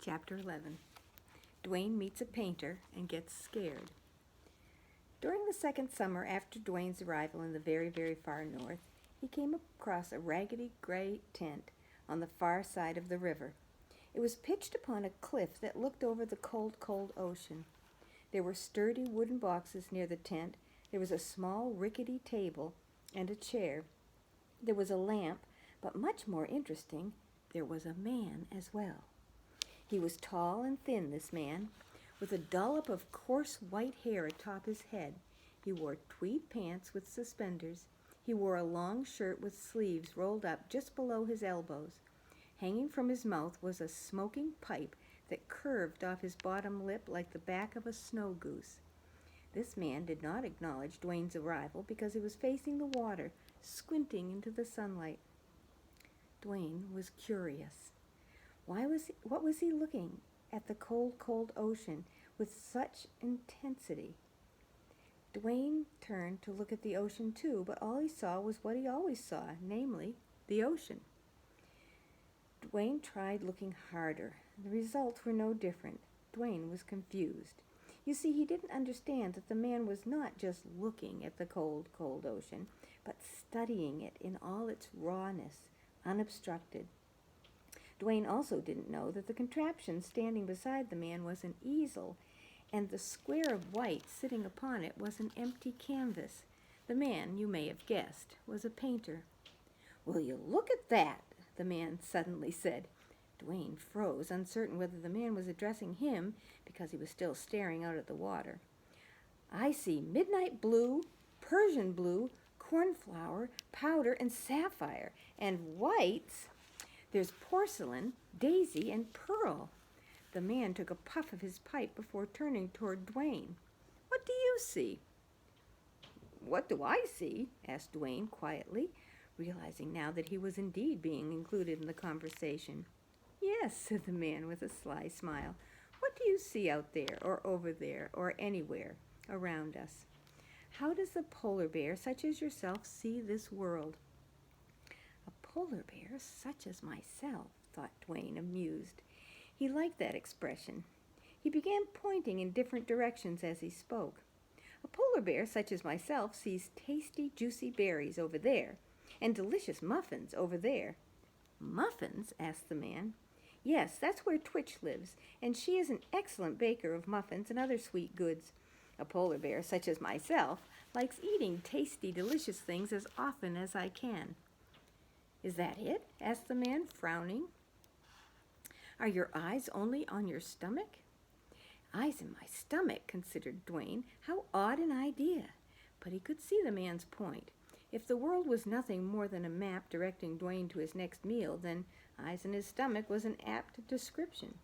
Chapter 11. Dwayne meets a painter and gets scared. During the second summer after Dwayne's arrival in the very, very far north, he came across a raggedy gray tent on the far side of the river. It was pitched upon a cliff that looked over the cold, cold ocean. There were sturdy wooden boxes near the tent. There was a small, rickety table and a chair. There was a lamp, but much more interesting, there was a man as well. He was tall and thin, this man, with a dollop of coarse white hair atop his head. He wore tweed pants with suspenders. He wore a long shirt with sleeves rolled up just below his elbows. Hanging from his mouth was a smoking pipe that curved off his bottom lip like the back of a snow goose. This man did not acknowledge Dwayne's arrival because he was facing the water, squinting into the sunlight. Dwayne was curious. What was he looking at the cold, cold ocean with such intensity? Dwayne turned to look at the ocean too, but all he saw was what he always saw, namely, the ocean. Dwayne tried looking harder. The results were no different. Dwayne was confused. You see, he didn't understand that the man was not just looking at the cold, cold ocean, but studying it in all its rawness, unobstructed. Dwayne also didn't know that the contraption standing beside the man was an easel, and the square of white sitting upon it was an empty canvas. The man, you may have guessed, was a painter. "Will you look at that?" the man suddenly said. Dwayne froze, uncertain whether the man was addressing him, because he was still staring out at the water. "I see midnight blue, Persian blue, cornflower, powder, and sapphire, and whites. There's porcelain, daisy, and pearl." The man took a puff of his pipe before turning toward Dwayne. "What do you see?" "What do I see?" asked Dwayne quietly, realizing now that he was indeed being included in the conversation. "Yes," said the man with a sly smile. "What do you see out there, or over there, or anywhere around us? How does a polar bear such as yourself see this world?" A polar bear such as myself, thought Dwayne, amused. He liked that expression. He began pointing in different directions as he spoke. "A polar bear such as myself sees tasty, juicy berries over there, and delicious muffins over there." "Muffins?" asked the man. "Yes, that's where Twitch lives, and she is an excellent baker of muffins and other sweet goods. A polar bear such as myself likes eating tasty, delicious things as often as I can." "Is that it?" asked the man, frowning. "Are your eyes only on your stomach?" "Eyes in my stomach," considered Dwayne. How odd an idea! But he could see the man's point. If the world was nothing more than a map directing Dwayne to his next meal, then eyes in his stomach was an apt description.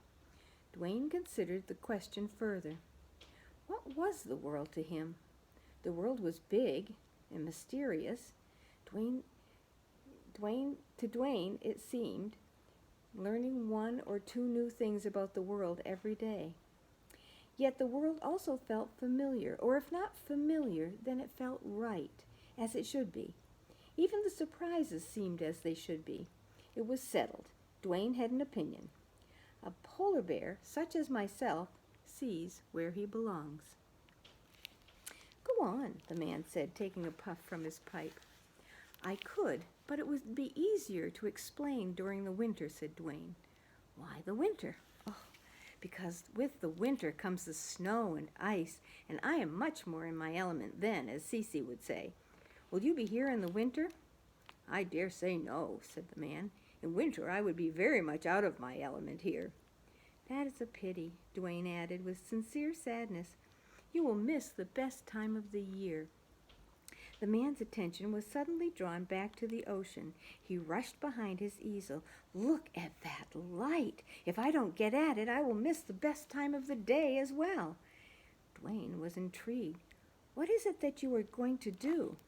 Dwayne considered the question further. What was the world to him? The world was big and mysterious. To Dwayne, it seemed, learning one or two new things about the world every day. Yet the world also felt familiar, or if not familiar, then it felt right, as it should be. Even the surprises seemed as they should be. It was settled. Dwayne had an opinion. A polar bear, such as myself, sees where he belongs. "Go on," the man said, taking a puff from his pipe. "I could, but it would be easier to explain during the winter," said Dwayne. "Why the winter?" "Oh, because with the winter comes the snow and ice, and I am much more in my element then, as Cece would say. Will you be here in the winter?" "I dare say no," said the man. "In winter I would be very much out of my element here." "That is a pity," Dwayne added with sincere sadness. "You will miss the best time of the year." The man's attention was suddenly drawn back to the ocean. He rushed behind his easel. "Look at that light! If I don't get at it, I will miss the best time of the day as well." Dwayne was intrigued. "What is it that you are going to do?"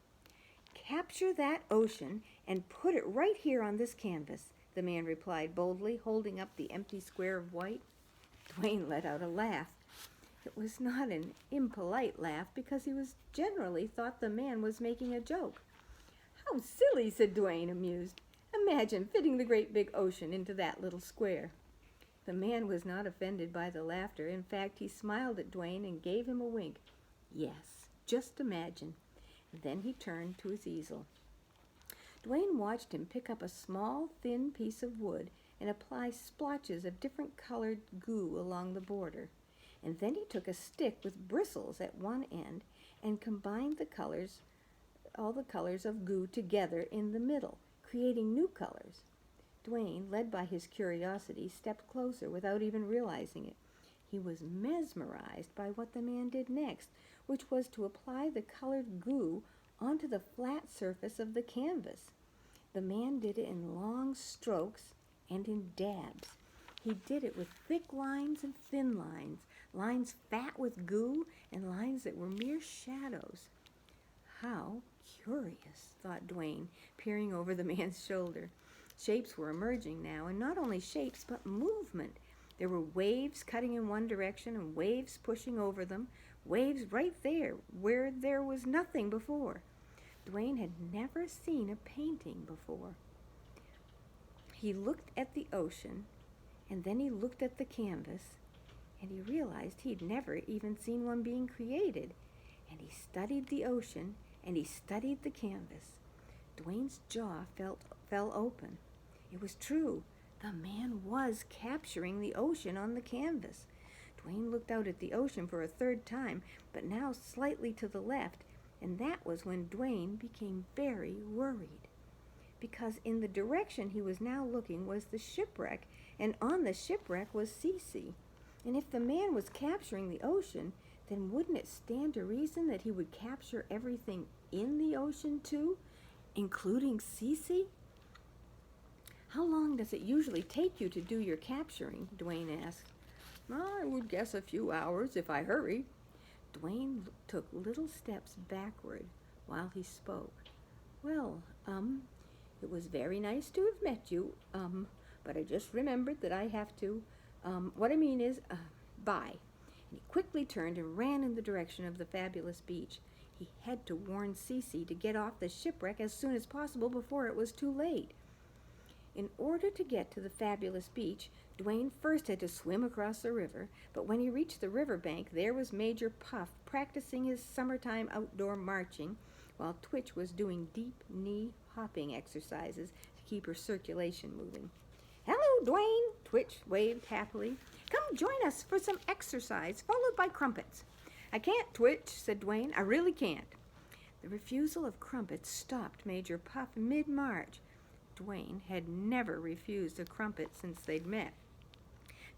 "Capture that ocean and put it right here on this canvas," the man replied boldly, holding up the empty square of white. Dwayne let out a laugh. It was not an impolite laugh, because he was generally thought the man was making a joke. "How silly," said Dwayne, amused. "Imagine fitting the great big ocean into that little square." The man was not offended by the laughter. In fact, he smiled at Dwayne and gave him a wink. Yes, just imagine. Then he turned to his easel. Dwayne watched him pick up a small, thin piece of wood and apply splotches of different colored goo along the border. And then he took a stick with bristles at one end and combined all the colors of goo together in the middle, creating new colors. Dwayne, led by his curiosity, stepped closer without even realizing it. He was mesmerized by what the man did next, which was to apply the colored goo onto the flat surface of the canvas. The man did it in long strokes and in dabs. He did it with thick lines and thin lines, lines fat with goo and lines that were mere shadows. How curious, thought Dwayne, peering over the man's shoulder. Shapes were emerging now, and not only shapes, but movement. There were waves cutting in one direction and waves pushing over them, waves right there where there was nothing before. Dwayne had never seen a painting before. He looked at the ocean, and then he looked at the canvas, and he realized he'd never even seen one being created. And he studied the ocean, and he studied the canvas. Dwayne's jaw fell open. It was true. The man was capturing the ocean on the canvas. Dwayne looked out at the ocean for a third time, but now slightly to the left, and that was when Dwayne became very worried. Because in the direction he was now looking was the shipwreck, and on the shipwreck was Cece. And if the man was capturing the ocean, then wouldn't it stand to reason that he would capture everything in the ocean too, including Cece? How long does it usually take you to do your capturing? Dwayne asked. I would guess a few hours if I hurry. Dwayne took little steps backward while he spoke. Well, it was very nice to have met you, but I just remembered that I have to, what I mean is, bye. And he quickly turned and ran in the direction of the fabulous beach. He had to warn Cece to get off the shipwreck as soon as possible before it was too late. In order to get to the fabulous beach, Dwayne first had to swim across the river, but when he reached the riverbank, there was Major Puff practicing his summertime outdoor marching, while Twitch was doing deep knee hopping exercises to keep her circulation moving. Hello, Dwayne, Twitch waved happily. Come join us for some exercise, followed by crumpets. I can't, Twitch, said Dwayne. I really can't. The refusal of crumpets stopped Major Puff mid-march. Dwayne had never refused a crumpet since they'd met.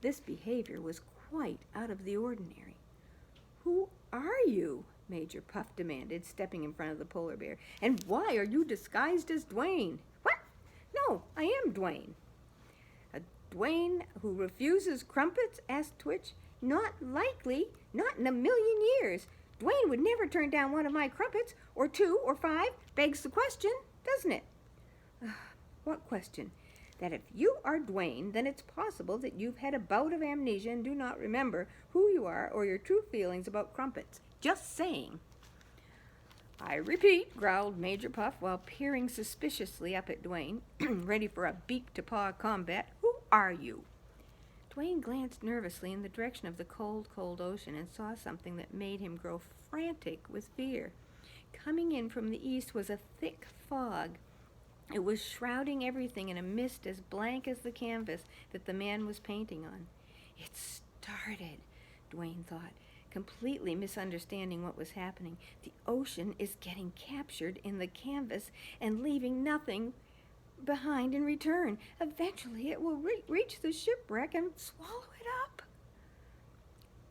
This behavior was quite out of the ordinary. Who are you? Major Puff demanded, stepping in front of the polar bear. And why are you disguised as Dwayne? What? No, I am Dwayne. A Dwayne who refuses crumpets? Asked Twitch. Not likely. Not in a million years. Dwayne would never turn down one of my crumpets, or 2 or 5. Begs the question, doesn't it? What question? That if you are Dwayne, then it's possible that you've had a bout of amnesia and do not remember who you are or your true feelings about crumpets. Just saying. I repeat, growled Major Puff while peering suspiciously up at Dwayne, ready for a beak-to-paw combat. Who are you? Dwayne glanced nervously in the direction of the cold, cold ocean and saw something that made him grow frantic with fear. Coming in from the east was a thick fog. It was shrouding everything in a mist as blank as the canvas that the man was painting on. It started, Dwayne thought, completely misunderstanding what was happening. The ocean is getting captured in the canvas and leaving nothing behind in return. Eventually it will reach the shipwreck and swallow it up.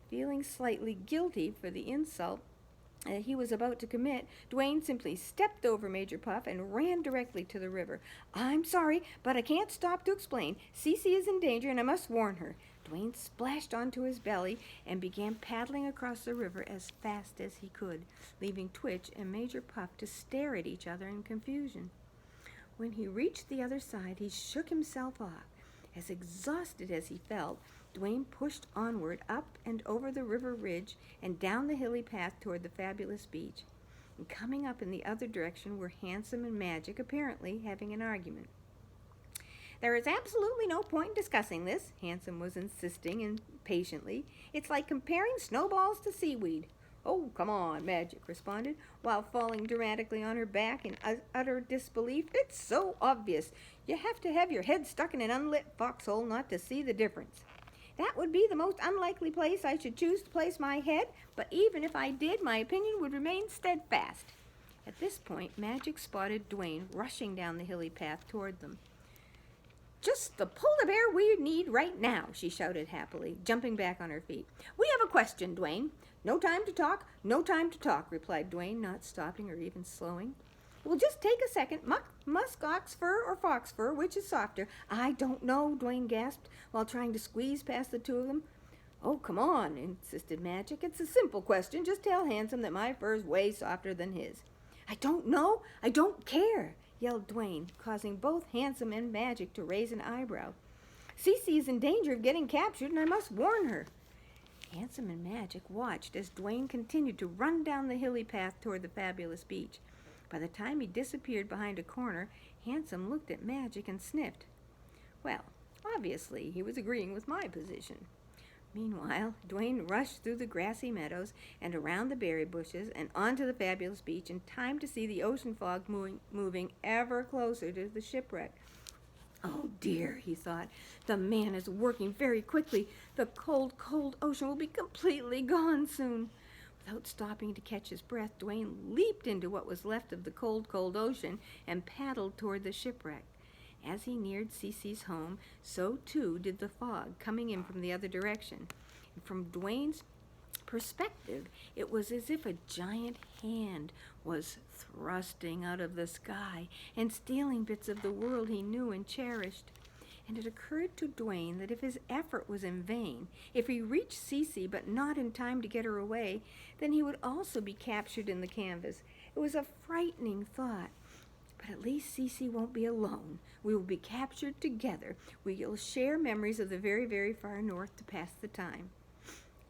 Feeling slightly guilty for the insult he was about to commit, Dwayne simply stepped over Major Puff and ran directly to the river. I'm sorry, but I can't stop to explain. Cece is in danger and I must warn her. Dwayne splashed onto his belly and began paddling across the river as fast as he could, leaving Twitch and Major Puff to stare at each other in confusion. When he reached the other side, he shook himself off. As exhausted as he felt, Dwayne pushed onward up and over the river ridge and down the hilly path toward the fabulous beach. And coming up in the other direction were Handsome and Magic, apparently having an argument. There is absolutely no point in discussing this, Handsome was insisting impatiently. It's like comparing snowballs to seaweed. Oh, come on, Magic responded, while falling dramatically on her back in utter disbelief. It's so obvious. You have to have your head stuck in an unlit foxhole not to see the difference. That would be the most unlikely place I should choose to place my head, but even if I did, my opinion would remain steadfast. At this point, Magic spotted Dwayne rushing down the hilly path toward them. Just the polar bear we need right now, she shouted happily, jumping back on her feet. We have a question, Dwayne. No time to talk, no time to talk, replied Dwayne, not stopping or even slowing. It will just take a second. Musk ox fur or fox fur, which is softer? I don't know, Dwayne gasped, while trying to squeeze past the two of them. Oh, come on, insisted Magic. It's a simple question. Just tell Handsome that my fur's way softer than his. I don't know. I don't care, yelled Dwayne, causing both Handsome and Magic to raise an eyebrow. Cece is in danger of getting captured, and I must warn her. Handsome and Magic watched as Dwayne continued to run down the hilly path toward the fabulous beach. By the time he disappeared behind a corner, Handsome looked at Magic and sniffed. Well, obviously, he was agreeing with my position. Meanwhile, Dwayne rushed through the grassy meadows and around the berry bushes and onto the fabulous beach in time to see the ocean fog moving ever closer to the shipwreck. Oh dear, he thought, the man is working very quickly. The cold, cold ocean will be completely gone soon. Without stopping to catch his breath, Dwayne leaped into what was left of the cold, cold ocean and paddled toward the shipwreck. As he neared Cece's home, so too did the fog, coming in from the other direction. And from Dwayne's perspective, it was as if a giant hand was thrusting out of the sky and stealing bits of the world he knew and cherished. And it occurred to Dwayne that if his effort was in vain, if he reached Cece but not in time to get her away, then he would also be captured in the canvas. It was a frightening thought. But at least Cece won't be alone. We will be captured together. We will share memories of the very, very far north to pass the time.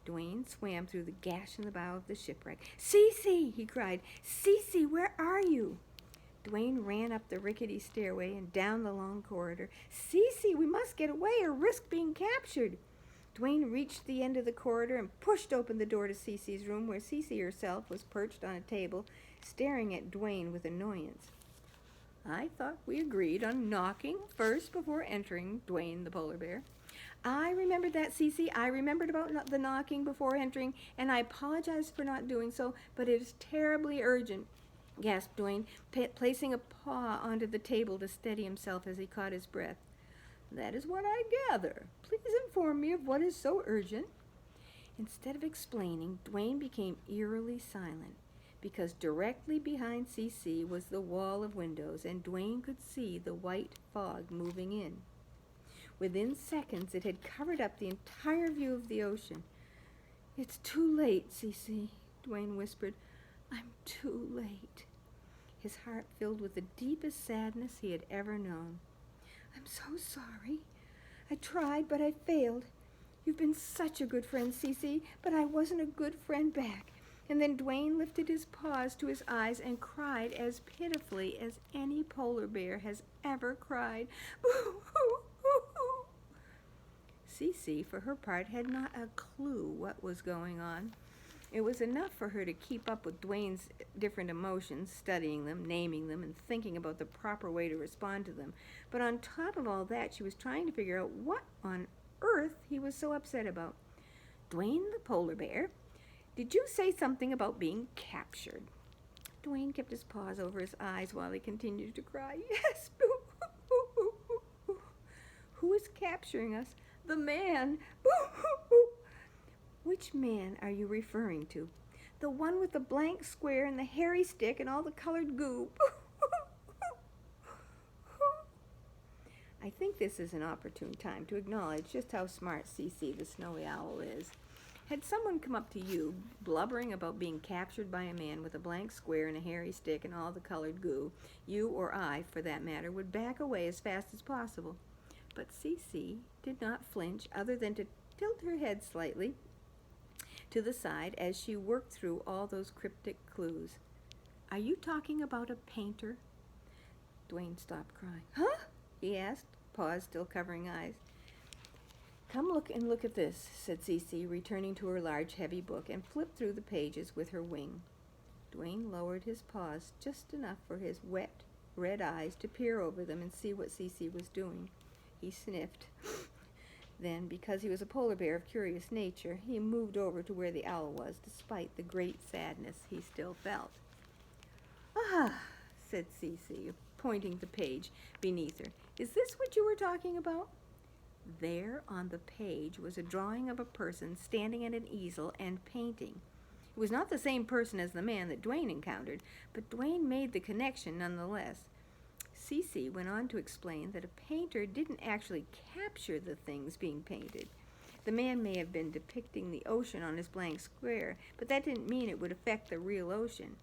Dwayne swam through the gash in the bow of the shipwreck. Cece, he cried. Cece, where are you? Dwayne ran up the rickety stairway and down the long corridor. Cece, we must get away or risk being captured. Dwayne reached the end of the corridor and pushed open the door to Cece's room, where Cece herself was perched on a table, staring at Dwayne with annoyance. I thought we agreed on knocking first before entering, Dwayne the polar bear. I remembered that, Cece. I remembered about the knocking before entering, and I apologize for not doing so, but it is terribly urgent, gasped Dwayne, placing a paw onto the table to steady himself as he caught his breath. That is what I gather. Please inform me of what is so urgent. Instead of explaining, Dwayne became eerily silent, because directly behind Cece was the wall of windows, and Dwayne could see the white fog moving in. Within seconds, it had covered up the entire view of the ocean. It's too late, Cece, Dwayne whispered. I'm too late. His heart filled with the deepest sadness he had ever known. I'm so sorry. I tried, but I failed. You've been such a good friend, Cece, but I wasn't a good friend back. And then Dwayne lifted his paws to his eyes and cried as pitifully as any polar bear has ever cried. Cece, for her part, had not a clue what was going on. It was enough for her to keep up with Dwayne's different emotions, studying them, naming them, and thinking about the proper way to respond to them. But on top of all that, she was trying to figure out what on earth he was so upset about. Dwayne the polar bear, did you say something about being captured? Dwayne kept his paws over his eyes while he continued to cry. Yes. Who is capturing us? The man. Which man are you referring to? The one with the blank square and the hairy stick and all the colored goo. I think this is an opportune time to acknowledge just how smart Cece the snowy owl is. Had someone come up to you, blubbering about being captured by a man with a blank square and a hairy stick and all the colored goo, you or I, for that matter, would back away as fast as possible. But Cece did not flinch, other than to tilt her head slightly to the side as she worked through all those cryptic clues. Are you talking about a painter? Dwayne stopped crying. Huh? He asked, paws still covering eyes. Come look at this, said Cece, returning to her large, heavy book, and flipped through the pages with her wing. Dwayne lowered his paws just enough for his wet, red eyes to peer over them and see what Cece was doing. He sniffed. Then, because he was a polar bear of curious nature, he moved over to where the owl was, despite the great sadness he still felt. Ah, said Cece, pointing the page beneath her. Is this what you were talking about? There on the page was a drawing of a person standing at an easel and painting. It was not the same person as the man that Dwayne encountered, but Dwayne made the connection nonetheless. Cece went on to explain that a painter didn't actually capture the things being painted. The man may have been depicting the ocean on his blank square, but that didn't mean it would affect the real ocean.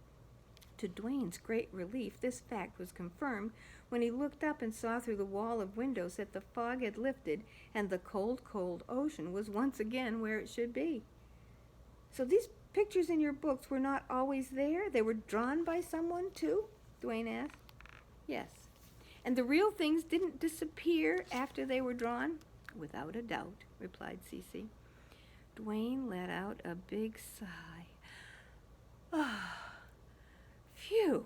To Dwayne's great relief, this fact was confirmed when he looked up and saw through the wall of windows that the fog had lifted and the cold, cold ocean was once again where it should be. So these pictures in your books were not always there? They were drawn by someone, too? Dwayne asked. Yes. And the real things didn't disappear after they were drawn? Without a doubt, replied Cece. Dwayne let out a big sigh. Ah, phew.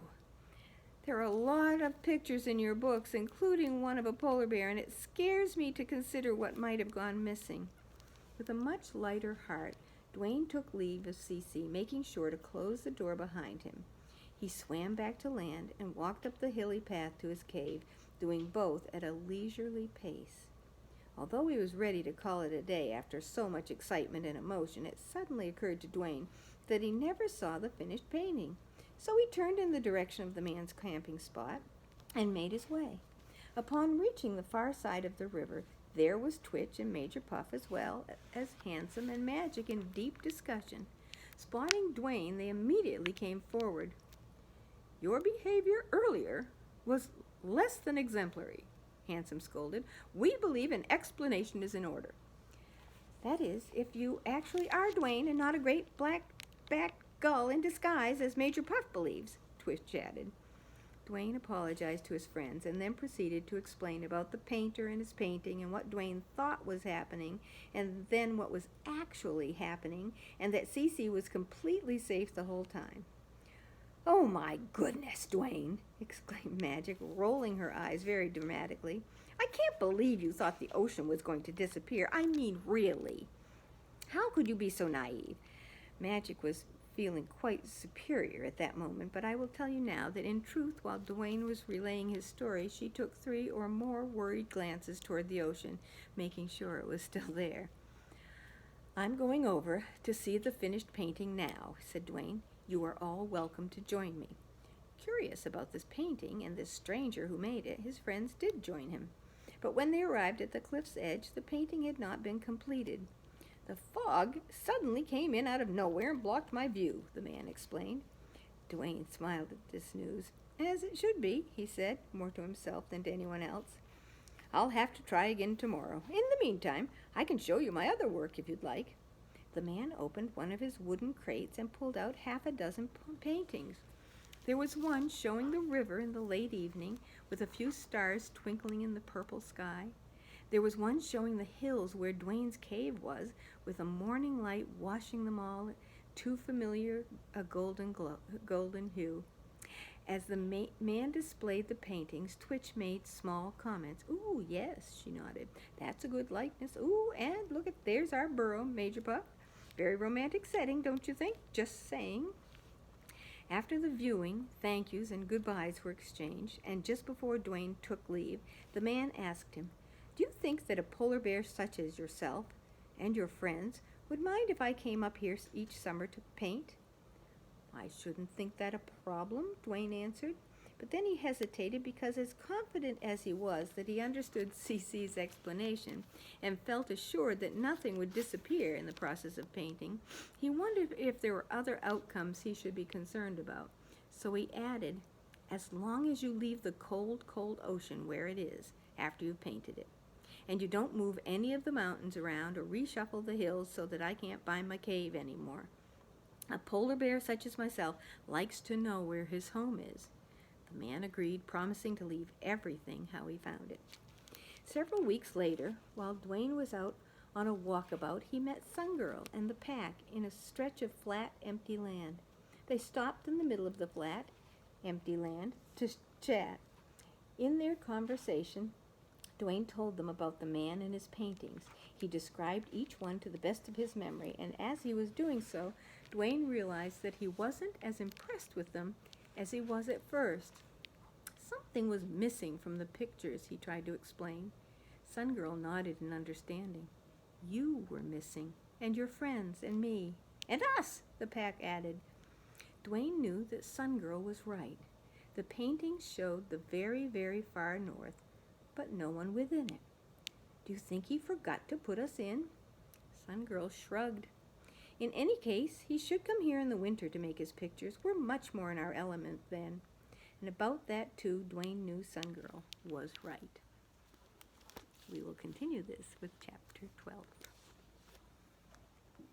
There are a lot of pictures in your books, including one of a polar bear, and it scares me to consider what might have gone missing. With a much lighter heart, Dwayne took leave of Cece, making sure to close the door behind him. He swam back to land and walked up the hilly path to his cave, doing both at a leisurely pace. Although he was ready to call it a day after so much excitement and emotion, it suddenly occurred to Dwayne that he never saw the finished painting. So he turned in the direction of the man's camping spot and made his way. Upon reaching the far side of the river, there was Twitch and Major Puff, as well as Handsome and Magic, in deep discussion. Spotting Dwayne, they immediately came forward. Your behavior earlier was less than exemplary, Handsome scolded. We believe an explanation is in order. That is, if you actually are Dwayne and not a great black-backed gull in disguise, as Major Puff believes, Twitch added. Dwayne apologized to his friends and then proceeded to explain about the painter and his painting and what Dwayne thought was happening and then what was actually happening, and that Cece was completely safe the whole time. Oh my goodness, Dwayne, exclaimed Magic, rolling her eyes very dramatically. I can't believe you thought the ocean was going to disappear. I mean, really. How could you be so naive? Magic was feeling quite superior at that moment, but I will tell you now that in truth, while Dwayne was relaying his story, she took 3 or more worried glances toward the ocean, making sure it was still there. I'm going over to see the finished painting now, said Dwayne. You are all welcome to join me. Curious about this painting and this stranger who made it, his friends did join him. But when they arrived at the cliff's edge, the painting had not been completed. The fog suddenly came in out of nowhere and blocked my view, the man explained. Dwayne smiled at this news. As it should be, he said, more to himself than to anyone else. I'll have to try again tomorrow. In the meantime, I can show you my other work if you'd like. The man opened one of his wooden crates and pulled out 6 paintings. There was one showing the river in the late evening, with a few stars twinkling in the purple sky. There was one showing the hills where Dwayne's cave was, with a morning light washing them all, too familiar a golden hue. As the man displayed the paintings, Twitch made small comments. Ooh, yes, she nodded. That's a good likeness. Ooh, and look at, there's our burrow, Major Puff. Very romantic setting, don't you think? Just saying. After the viewing, thank yous and goodbyes were exchanged, and just before Dwayne took leave, the man asked him, Do you think that a polar bear such as yourself and your friends would mind if I came up here each summer to paint? I shouldn't think that a problem, Dwayne answered. But then he hesitated because, as confident as he was that he understood Cece's explanation and felt assured that nothing would disappear in the process of painting, he wondered if there were other outcomes he should be concerned about. So he added, as long as you leave the cold, cold ocean where it is after you've painted it, and you don't move any of the mountains around or reshuffle the hills so that I can't find my cave anymore. A polar bear such as myself likes to know where his home is. The man agreed, promising to leave everything how he found it. Several weeks later, while Dwayne was out on a walkabout, he met Sungirl and the pack in a stretch of flat, empty land. They stopped in the middle of the flat, empty land to chat. In their conversation, Dwayne told them about the man and his paintings. He described each one to the best of his memory, and as he was doing so, Dwayne realized that he wasn't as impressed with them as he was at first. Something was missing from the pictures, he tried to explain. Sungirl nodded in understanding. You were missing, and your friends, and me. And us, the pack added. Dwayne knew that Sungirl was right. The paintings showed the very, very far north, but no one within it. Do you think he forgot to put us in? Sungirl shrugged. In any case, he should come here in the winter to make his pictures. We're much more in our element then. And about that, too, Dwayne knew Sungirl was right. We will continue this with chapter